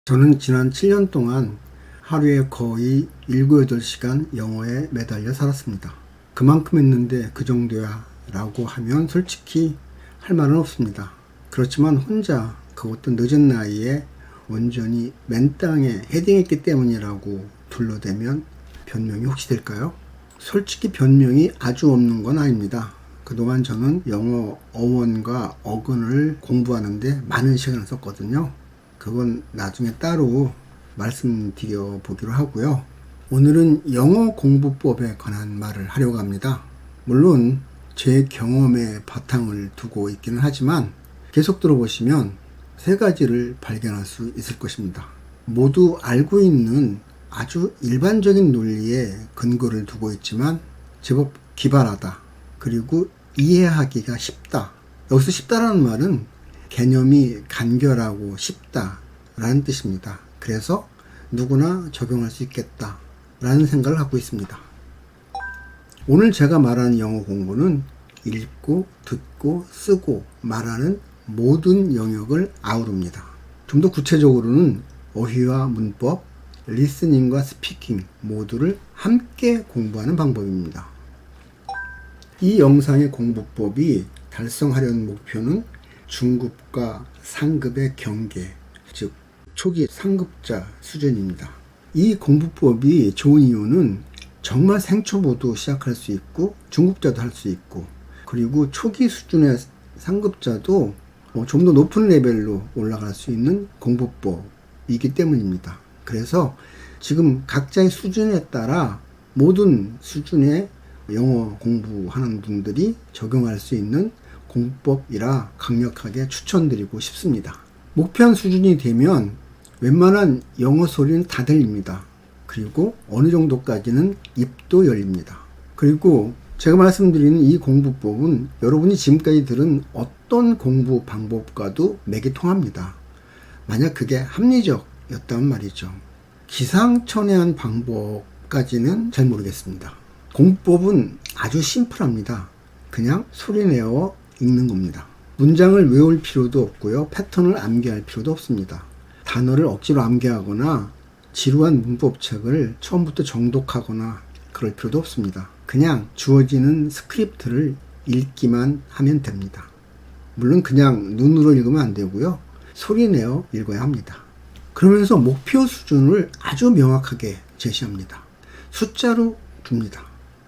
저는 지난 7년 동안 하루에 거의 7, 8시간 영어에 매달려 살았습니다. 그만큼 했는데 그 정도야 라고 하면 솔직히 할 말은 없습니다. 그렇지만 혼자 그것도 늦은 나이에 온전히 맨땅에 헤딩했기 때문이라고 둘러대면 변명이 혹시 될까요? 솔직히 변명이 아주 없는 건 아닙니다. 그동안 저는 영어 어원과 어근을 공부하는데 많은 시간을 썼거든요. 그건 나중에 따로 말씀드려 보기로 하고요. 오늘은 영어 공부법에 관한 말을 하려고 합니다. 물론 제 경험에 바탕을 두고 있기는 하지만 계속 들어보시면 세 가지를 발견할 수 있을 것입니다. 모두 알고 있는 아주 일반적인 논리에 근거를 두고 있지만 제법 기발하다. 그리고 이해하기가 쉽다. 여기서 쉽다라는 말은 개념이 간결하고 쉽다라는 뜻입니다. 그래서 누구나 적용할 수 있겠다라는 생각을 갖고 있습니다. 오늘 제가 말하는 영어 공부는 읽고, 듣고, 쓰고, 말하는 모든 영역을 아우릅니다. 좀 더 구체적으로는 어휘와 문법, 리스닝과 스피킹 모두를 함께 공부하는 방법입니다. 이 영상의 공부법이 달성하려는 목표는 중급과 상급의 경계, 즉 초기 상급자 수준입니다. 이 공부법이 좋은 이유는 정말 생초보도 시작할 수 있고 중급자도 할 수 있고 그리고 초기 수준의 상급자도 좀 더 높은 레벨로 올라갈 수 있는 공부법이기 때문입니다. 그래서 지금 각자의 수준에 따라 모든 수준의 영어 공부하는 분들이 적용할 수 있는 공부법이라 강력하게 추천드리고 싶습니다. 목표한 수준이 되면 웬만한 영어 소리는 다 들립니다. 그리고 어느 정도까지는 입도 열립니다. 그리고 제가 말씀드리는 이 공부법은 여러분이 지금까지 들은 어떤 공부 방법과도 맥이 통합니다. 만약 그게 합리적이었다면 말이죠. 기상천외한 방법까지는 잘 모르겠습니다. 공부법은 아주 심플합니다. 그냥 소리내어 읽는 겁니다. 문장을 외울 필요도 없고요. 패턴을 암기할 필요도 없습니다. 단어를 억지로 암기하거나 지루한 문법책을 처음부터 정독하거나 그럴 필요도 없습니다. 그냥 주어지는 스크립트를 읽기만 하면 됩니다. 물론 그냥 눈으로 읽으면 안 되고요. 소리내어 읽어야 합니다. 그러면서 목표 수준을 아주 명확하게 제시합니다. 숫자로 둡니다.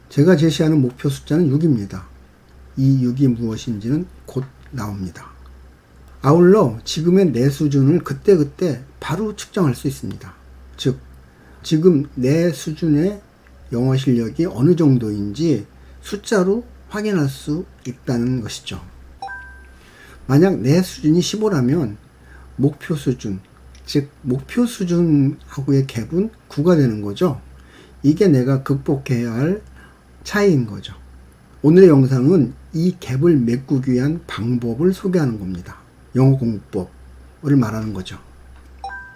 제가 제시하는 목표 숫자는 6입니다. 이 6이 무엇인지는 곧 나옵니다. 아울러 지금의 내 수준을 그때그때 바로 측정할 수 있습니다. 즉, 지금 내 수준의 영어 실력이 어느 정도인지 숫자로 확인할 수 있다는 것이죠. 만약 내 수준이 15라면 목표 수준, 즉 목표 수준하고의 갭은 9가 되는 거죠. 이게 내가 극복해야 할 차이인 거죠. 오늘의 영상은 이 갭을 메꾸기 위한 방법을 소개하는 겁니다. 영어 공부법을 말하는 거죠.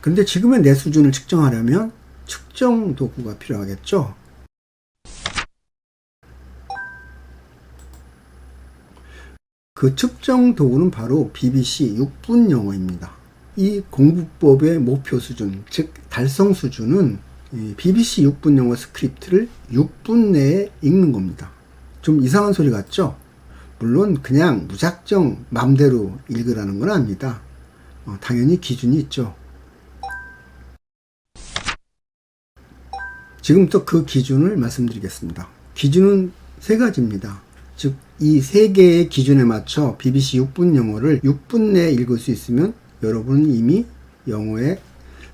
그런데 지금의 내 수준을 측정하려면 측정 도구가 필요하겠죠. 그 측정 도구는 바로 BBC 6분 영어입니다. 이 공부법의 목표 수준, 즉 달성 수준은 BBC 6분 영어 스크립트를 6분 내에 읽는 겁니다. 좀 이상한 소리 같죠? 물론 그냥 무작정 맘대로 읽으라는 건 아닙니다. 당연히 기준이 있죠. 지금부터 그 기준을 말씀드리겠습니다. 기준은 세 가지입니다. 즉, 이 세 개의 기준에 맞춰 BBC 6분 영어를 6분 내에 읽을 수 있으면 여러분은 이미 영어의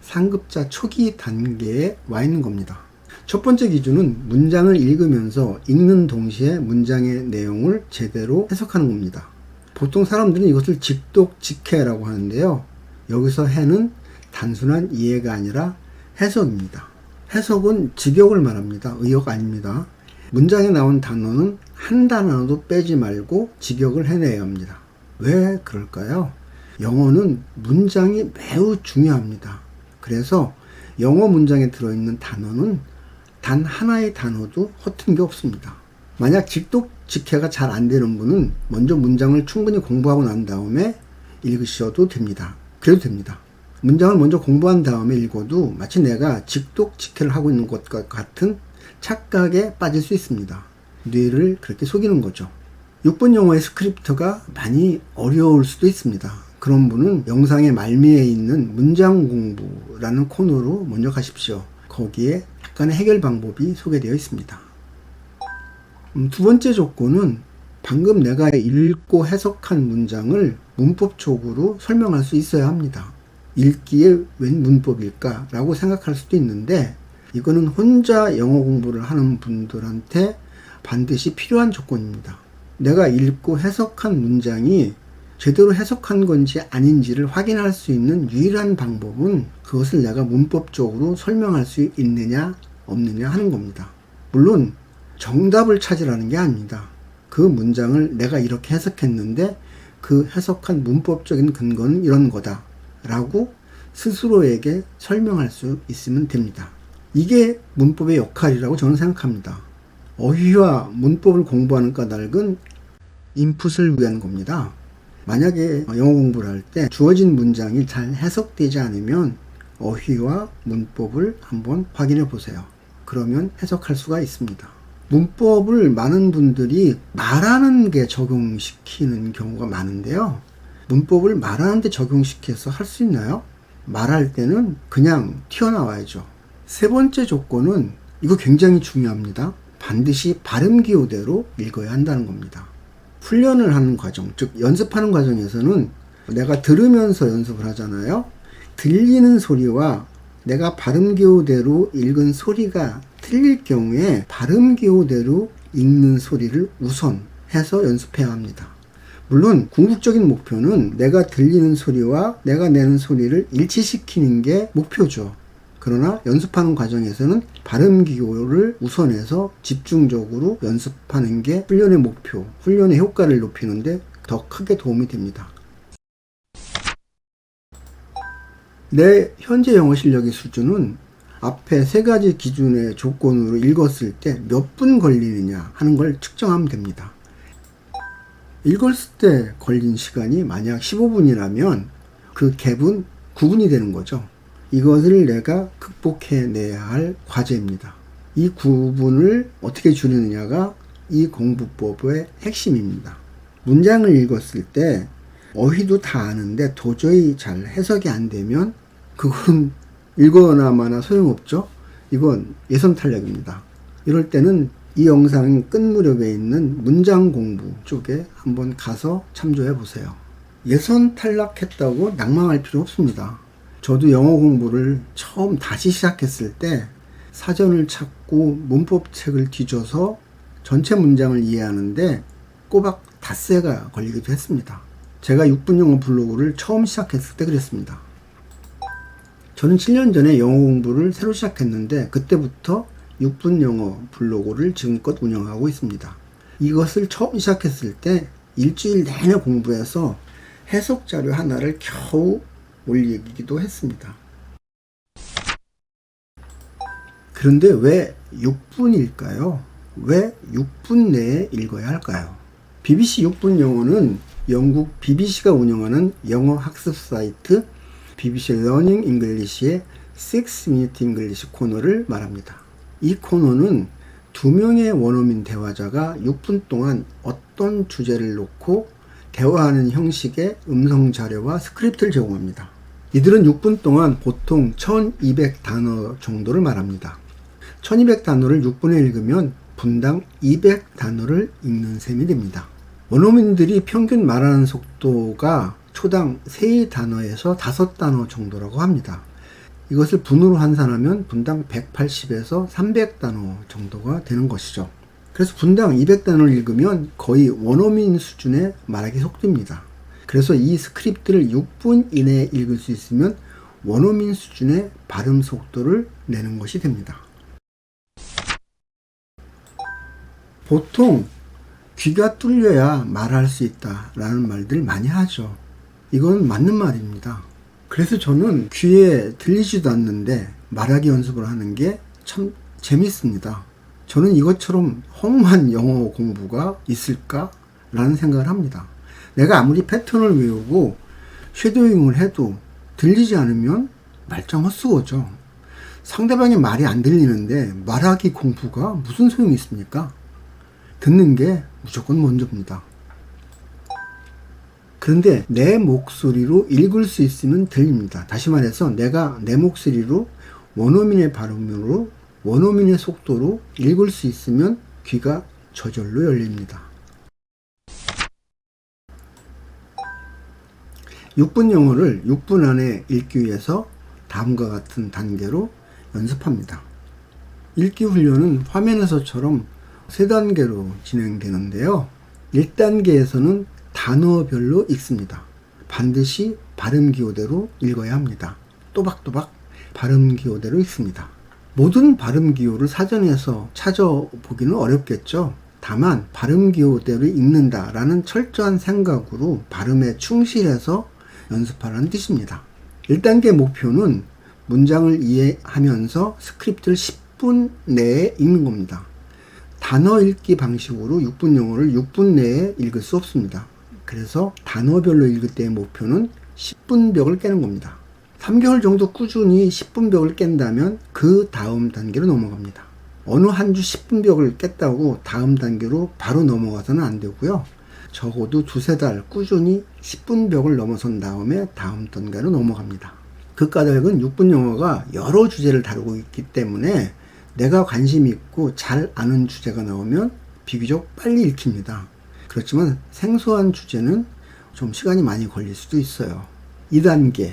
상급자 초기 단계에 와 있는 겁니다. 첫 번째 기준은 문장을 읽으면서 읽는 동시에 문장의 내용을 제대로 해석하는 겁니다. 보통 사람들은 이것을 직독직해라고 하는데요. 여기서 해는 단순한 이해가 아니라 해석입니다. 해석은 직역을 말합니다. 의역 아닙니다. 문장에 나온 단어는 한 단어도 빼지 말고 직역을 해내야 합니다. 왜 그럴까요? 영어는 문장이 매우 중요합니다. 그래서 영어 문장에 들어있는 단어는 단 하나의 단어도 허튼 게 없습니다. 만약 직독직해가 잘 안 되는 분은 먼저 문장을 충분히 공부하고 난 다음에 읽으셔도 됩니다. 그래도 됩니다. 문장을 먼저 공부한 다음에 읽어도 마치 내가 직독직해를 하고 있는 것과 같은 착각에 빠질 수 있습니다. 뇌를 그렇게 속이는 거죠. 6분 영어의 스크립트가 많이 어려울 수도 있습니다. 그런 분은 영상의 말미에 있는 문장 공부라는 코너로 먼저 가십시오. 거기에 약간의 해결 방법이 소개되어 있습니다. 두 번째 조건은 방금 내가 읽고 해석한 문장을 문법적으로 설명할 수 있어야 합니다. 읽기에 웬 문법일까? 라고 생각할 수도 있는데 이거는 혼자 영어 공부를 하는 분들한테 반드시 필요한 조건입니다. 내가 읽고 해석한 문장이 제대로 해석한 건지 아닌지를 확인할 수 있는 유일한 방법은 그것을 내가 문법적으로 설명할 수 있느냐 없느냐 하는 겁니다. 물론 정답을 찾으라는 게 아닙니다. 그 문장을 내가 이렇게 해석했는데 그 해석한 문법적인 근거는 이런 거다 라고 스스로에게 설명할 수 있으면 됩니다. 이게 문법의 역할이라고 저는 생각합니다. 어휘와 문법을 공부하는 까닭은 인풋을 위한 겁니다. 만약에 영어 공부를 할 때 주어진 문장이 잘 해석되지 않으면 어휘와 문법을 한번 확인해 보세요. 그러면 해석할 수가 있습니다. 문법을 많은 분들이 말하는 게 적용시키는 경우가 많은데요. 문법을 말하는 데 적용시켜서 할 수 있나요? 말할 때는 그냥 튀어나와야죠. 세 번째 조건은 이거 굉장히 중요합니다. 반드시 발음 기호대로 읽어야 한다는 겁니다. 훈련을 하는 과정, 즉 연습하는 과정에서는 내가 들으면서 연습을 하잖아요. 들리는 소리와 내가 발음 기호대로 읽은 소리가 틀릴 경우에 발음 기호대로 읽는 소리를 우선 해서 연습해야 합니다. 물론 궁극적인 목표는 내가 들리는 소리와 내가 내는 소리를 일치시키는 게 목표죠. 그러나 연습하는 과정에서는 발음 기호를 우선해서 집중적으로 연습하는 게 훈련의 목표, 훈련의 효과를 높이는데 더 크게 도움이 됩니다. 내 현재 영어 실력의 수준은 앞에 세 가지 기준의 조건으로 읽었을 때 몇 분 걸리느냐 하는 걸 측정하면 됩니다. 읽었을 때 걸린 시간이 만약 15분이라면 그 갭은 9분이 되는 거죠. 이것을 내가 극복해내야 할 과제입니다. 이 9분을 어떻게 줄이느냐가 이 공부법의 핵심입니다. 문장을 읽었을 때 어휘도 다 아는데 도저히 잘 해석이 안 되면 그건 읽거나 마나 소용없죠. 이건 예선 탈락입니다. 이럴 때는 이 영상 끝 무렵에 있는 문장 공부 쪽에 한번 가서 참조해 보세요. 예선 탈락했다고 낭망할 필요 없습니다. 저도 영어 공부를 처음 다시 시작했을 때 사전을 찾고 문법책을 뒤져서 전체 문장을 이해하는데 꼬박 닷새가 걸리기도 했습니다. 제가 6분 영어 블로그를 처음 시작했을 때 그랬습니다. 저는 7년 전에 영어 공부를 새로 시작했는데 그때부터 6분 영어 블로그를 지금껏 운영하고 있습니다. 이것을 처음 시작했을 때 일주일 내내 공부해서 해석 자료 하나를 겨우 올리기도 했습니다. 그런데 왜 6분일까요? 왜 6분 내에 읽어야 할까요? BBC 6분 영어는 영국 BBC가 운영하는 영어 학습 사이트 BBC Learning English의 6-Minute English 코너를 말합니다. 이 코너는 2명의 원어민 대화자가 6분 동안 어떤 주제를 놓고 대화하는 형식의 음성 자료와 스크립트를 제공합니다. 이들은 6분 동안 보통 1200단어 정도를 말합니다. 1200단어를 6분에 읽으면 분당 200단어를 읽는 셈이 됩니다. 원어민들이 평균 말하는 속도가 초당 3단어에서 5단어 정도라고 합니다. 이것을 분으로 환산하면 분당 180에서 300단어 정도가 되는 것이죠. 그래서 분당 200단어를 읽으면 거의 원어민 수준의 말하기 속도입니다. 그래서 이 스크립트를 6분 이내에 읽을 수 있으면 원어민 수준의 발음 속도를 내는 것이 됩니다. 보통 귀가 뚫려야 말할 수 있다라는 말들 많이 하죠. 이건 맞는 말입니다. 그래서 저는 귀에 들리지도 않는데 말하기 연습을 하는 게 참 재밌습니다. 저는 이것처럼 허무한 영어 공부가 있을까라는 생각을 합니다. 내가 아무리 패턴을 외우고 쉐도잉을 해도 들리지 않으면 말짱 헛수고죠. 상대방의 말이 안 들리는데 말하기 공부가 무슨 소용이 있습니까? 듣는 게 무조건 먼저입니다. 그런데 내 목소리로 읽을 수 있으면 들립니다. 다시 말해서 내가 내 목소리로 원어민의 발음으로 원어민의 속도로 읽을 수 있으면 귀가 저절로 열립니다. 6분 영어를 6분 안에 읽기 위해서 다음과 같은 단계로 연습합니다. 읽기 훈련은 화면에서처럼 3단계로 진행되는데요. 1단계에서는 단어별로 읽습니다. 반드시 발음 기호대로 읽어야 합니다. 또박또박 발음 기호대로 읽습니다. 모든 발음 기호를 사전에서 찾아보기는 어렵겠죠. 다만 발음 기호대로 읽는다라는 철저한 생각으로 발음에 충실해서 연습하라는 뜻입니다. 1단계 목표는 문장을 이해하면서 스크립트를 10분 내에 읽는 겁니다. 단어 읽기 방식으로 6분 영어를 6분 내에 읽을 수 없습니다. 그래서 단어별로 읽을 때의 목표는 10분 벽을 깨는 겁니다. 3개월 정도 꾸준히 10분 벽을 깬다면 그 다음 단계로 넘어갑니다. 어느 한 주 10분 벽을 깼다고 다음 단계로 바로 넘어가서는 안 되고요. 적어도 2-3달 꾸준히 10분 벽을 넘어선 다음에 다음 단계로 넘어갑니다. 그 까닭은 6분 영어가 여러 주제를 다루고 있기 때문에 내가 관심 있고 잘 아는 주제가 나오면 비교적 빨리 읽힙니다. 그렇지만 생소한 주제는 좀 시간이 많이 걸릴 수도 있어요. 2단계,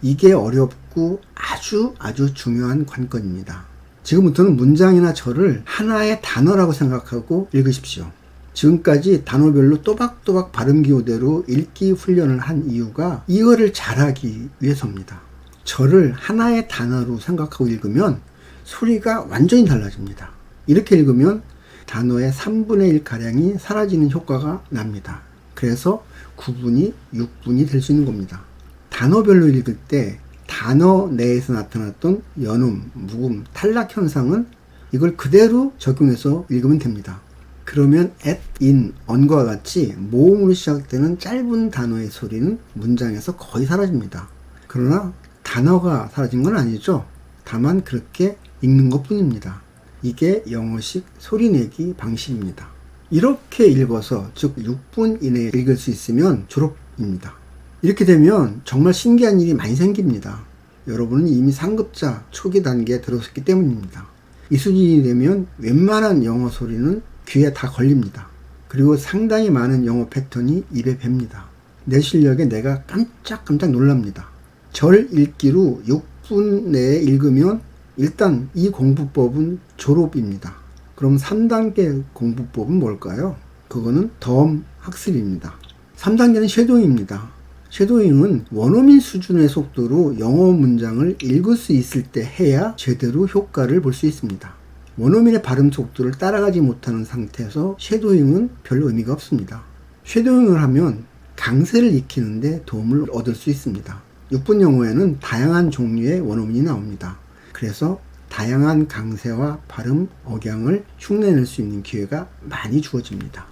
이게 어렵고 아주 중요한 관건입니다. 지금부터는 문장이나 절을 하나의 단어라고 생각하고 읽으십시오. 지금까지 단어별로 또박또박 발음 기호대로 읽기 훈련을 한 이유가 이거를 잘하기 위해서입니다. 절을 하나의 단어로 생각하고 읽으면 소리가 완전히 달라집니다. 이렇게 읽으면 단어의 3분의 1가량이 사라지는 효과가 납니다. 그래서 9분이 6분이 될 수 있는 겁니다. 단어별로 읽을 때 단어 내에서 나타났던 연음, 묵음, 탈락 현상은 이걸 그대로 적용해서 읽으면 됩니다. 그러면 at, in, on과 같이 모음으로 시작되는 짧은 단어의 소리는 문장에서 거의 사라집니다. 그러나 단어가 사라진 건 아니죠. 다만 그렇게 읽는 것 뿐입니다. 이게 영어식 소리내기 방식입니다. 이렇게 읽어서 즉 6분 이내에 읽을 수 있으면 졸업입니다. 이렇게 되면 정말 신기한 일이 많이 생깁니다. 여러분은 이미 상급자 초기 단계에 들어섰기 때문입니다. 이 수준이 되면 웬만한 영어 소리는 귀에 다 걸립니다. 그리고 상당히 많은 영어 패턴이 입에 뱄니다. 내 실력에 내가 깜짝깜짝 놀랍니다. 절 읽기로 6분 내에 읽으면 일단 이 공부법은 졸업입니다. 그럼 3단계 공부법은 뭘까요? 그거는 덤 학습입니다. 3단계는 쉐도잉입니다. 쉐도잉은 원어민 수준의 속도로 영어 문장을 읽을 수 있을 때 해야 제대로 효과를 볼 수 있습니다. 원어민의 발음 속도를 따라가지 못하는 상태에서 쉐도잉은 별 의미가 없습니다. 쉐도잉을 하면 강세를 익히는데 도움을 얻을 수 있습니다. 6분 영어에는 다양한 종류의 원어민이 나옵니다. 그래서 다양한 강세와 발음, 억양을 흉내낼 수 있는 기회가 많이 주어집니다.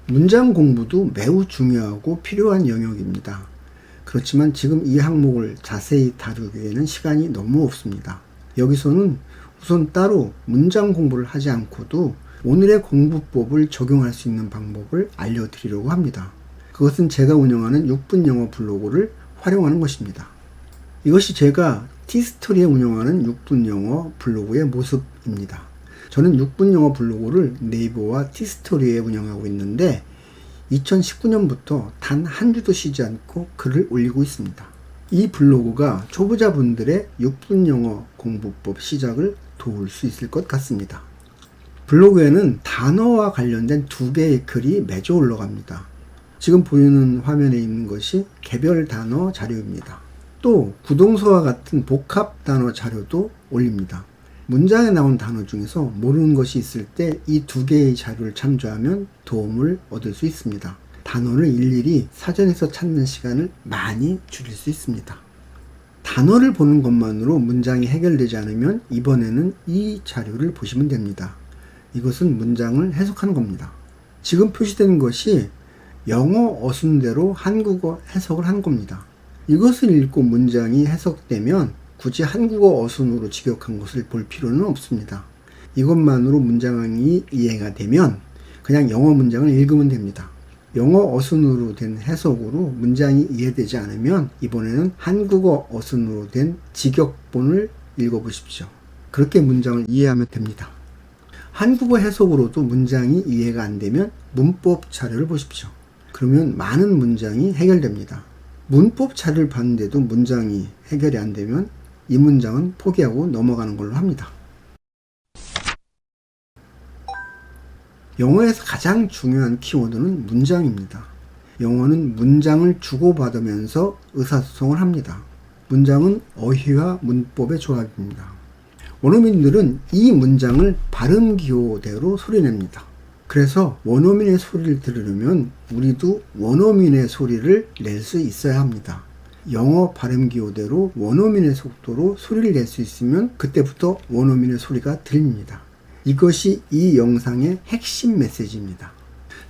문장 공부도 매우 중요하고 필요한 영역입니다. 그렇지만 지금 이 항목을 자세히 다루기에는 시간이 너무 없습니다. 여기서는 우선 따로 문장 공부를 하지 않고도 오늘의 공부법을 적용할 수 있는 방법을 알려드리려고 합니다. 그것은 제가 운영하는 6분 영어 블로그를 활용하는 것입니다. 이것이 제가 티스토리에 운영하는 6분 영어 블로그의 모습입니다. 저는 6분 영어 블로그를 네이버와 티스토리에 운영하고 있는데 2019년부터 단 한 주도 쉬지 않고 글을 올리고 있습니다. 이 블로그가 초보자분들의 6분 영어 공부법 시작을 도울 수 있을 것 같습니다. 블로그에는 단어와 관련된 2개의 글이 매주 올라갑니다. 지금 보이는 화면에 있는 것이 개별 단어 자료입니다. 또 구동서와 같은 복합 단어 자료도 올립니다. 문장에 나온 단어 중에서 모르는 것이 있을 때 이 2개의 자료를 참조하면 도움을 얻을 수 있습니다. 단어를 일일이 사전에서 찾는 시간을 많이 줄일 수 있습니다. 단어를 보는 것만으로 문장이 해결되지 않으면 이번에는 이 자료를 보시면 됩니다. 이것은 문장을 해석하는 겁니다. 지금 표시되는 것이 영어 어순대로 한국어 해석을 한 겁니다. 이것을 읽고 문장이 해석되면 굳이 한국어 어순으로 직역한 것을 볼 필요는 없습니다. 이것만으로 문장이 이해가 되면 그냥 영어 문장을 읽으면 됩니다. 영어 어순으로 된 해석으로 문장이 이해되지 않으면 이번에는 한국어 어순으로 된 직역본을 읽어보십시오. 그렇게 문장을 이해하면 됩니다. 한국어 해석으로도 문장이 이해가 안 되면 문법 자료를 보십시오. 그러면 많은 문장이 해결됩니다. 문법 자료를 봤는데도 문장이 해결이 안 되면 이 문장은 포기하고 넘어가는 걸로 합니다. 영어에서 가장 중요한 키워드는 문장입니다. 영어는 문장을 주고받으면서 의사소통을 합니다. 문장은 어휘와 문법의 조합입니다. 원어민들은 이 문장을 발음 기호대로 소리냅니다. 그래서 원어민의 소리를 들으려면 우리도 원어민의 소리를 낼 수 있어야 합니다. 영어 발음 기호대로 원어민의 속도로 소리를 낼 수 있으면 그때부터 원어민의 소리가 들립니다. 이것이 이 영상의 핵심 메시지입니다.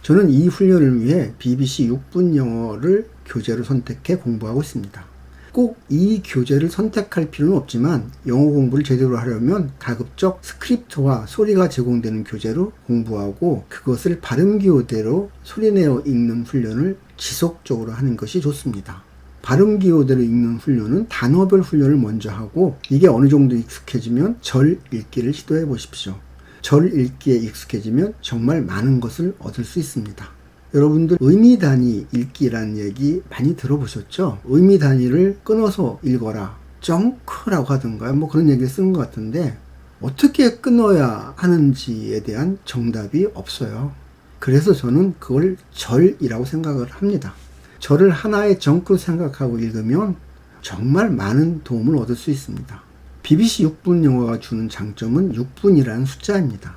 저는 이 훈련을 위해 BBC 6분 영어를 교재로 선택해 공부하고 있습니다. 꼭 이 교재를 선택할 필요는 없지만 영어 공부를 제대로 하려면 가급적 스크립트와 소리가 제공되는 교재로 공부하고 그것을 발음 기호대로 소리내어 읽는 훈련을 지속적으로 하는 것이 좋습니다. 발음 기호대로 읽는 훈련은 단어별 훈련을 먼저 하고 이게 어느 정도 익숙해지면 절 읽기를 시도해 보십시오. 절 읽기에 익숙해지면 정말 많은 것을 얻을 수 있습니다. 여러분들 의미 단위 읽기라는 얘기 많이 들어보셨죠? 의미 단위를 끊어서 읽어라. 정크라고 하던가요? 뭐 그런 얘기를 쓰는 것 같은데 어떻게 끊어야 하는지에 대한 정답이 없어요. 그래서 저는 그걸 절이라고 생각을 합니다. 절을 하나의 정크로 생각하고 읽으면 정말 많은 도움을 얻을 수 있습니다. BBC 6분 영어가 주는 장점은 6분이라는 숫자입니다.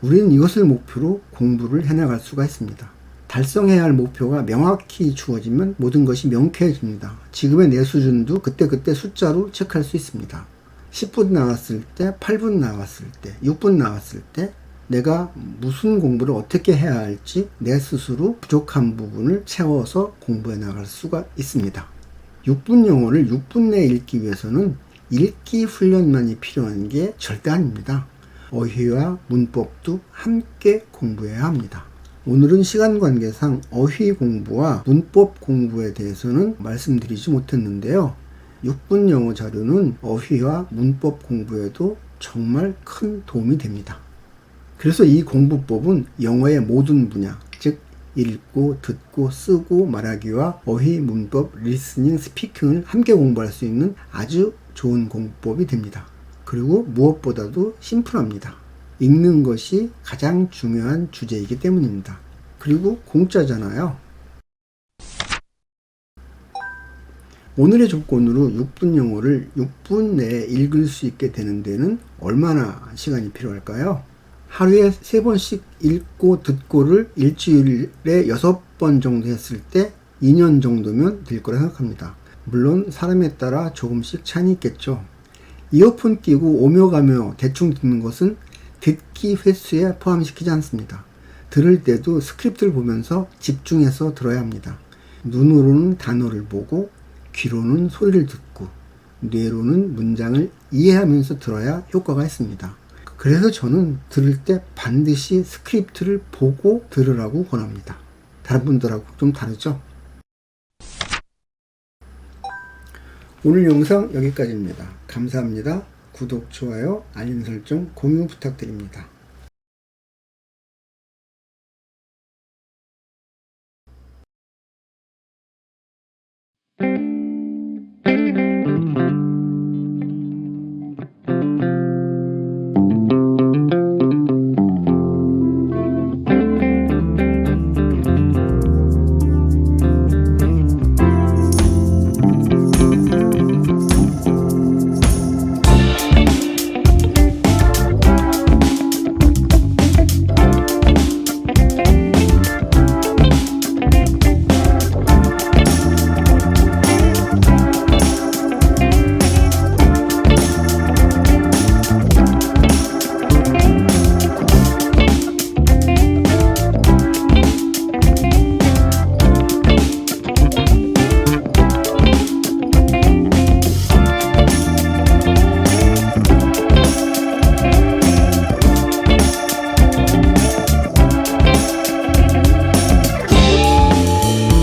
우리는 이것을 목표로 공부를 해나갈 수가 있습니다. 달성해야 할 목표가 명확히 주어지면 모든 것이 명쾌해집니다. 지금의 내 수준도 그때그때 숫자로 체크할 수 있습니다. 10분 나왔을 때, 8분 나왔을 때, 6분 나왔을 때 내가 무슨 공부를 어떻게 해야 할지 내 스스로 부족한 부분을 채워서 공부해 나갈 수가 있습니다. 6분 영어를 6분 내에 읽기 위해서는 읽기 훈련만이 필요한 게 절대 아닙니다. 어휘와 문법도 함께 공부해야 합니다. 오늘은 시간 관계상 어휘 공부와 문법 공부에 대해서는 말씀드리지 못했는데요. 6분 영어 자료는 어휘와 문법 공부에도 정말 큰 도움이 됩니다. 그래서 이 공부법은 영어의 모든 분야, 즉 읽고, 듣고, 쓰고, 말하기와 어휘, 문법, 리스닝, 스피킹을 함께 공부할 수 있는 아주 좋은 공부법이 됩니다. 그리고 무엇보다도 심플합니다. 읽는 것이 가장 중요한 주제이기 때문입니다. 그리고 공짜잖아요. 오늘의 조건으로 6분 영어를 6분 내에 읽을 수 있게 되는 데는 얼마나 시간이 필요할까요? 하루에 3번씩 읽고 듣고를 일주일에 6번 정도 했을 때 2년 정도면 될 거라 생각합니다. 물론 사람에 따라 조금씩 차이는 있겠죠. 이어폰 끼고 오며 가며 대충 듣는 것은 듣기 횟수에 포함시키지 않습니다. 들을 때도 스크립트를 보면서 집중해서 들어야 합니다. 눈으로는 단어를 보고 귀로는 소리를 듣고 뇌로는 문장을 이해하면서 들어야 효과가 있습니다. 그래서 저는 들을 때 반드시 스크립트를 보고 들으라고 권합니다. 다른 분들하고 좀 다르죠? 오늘 영상 여기까지입니다. 감사합니다. 구독, 좋아요, 알림 설정, 공유 부탁드립니다.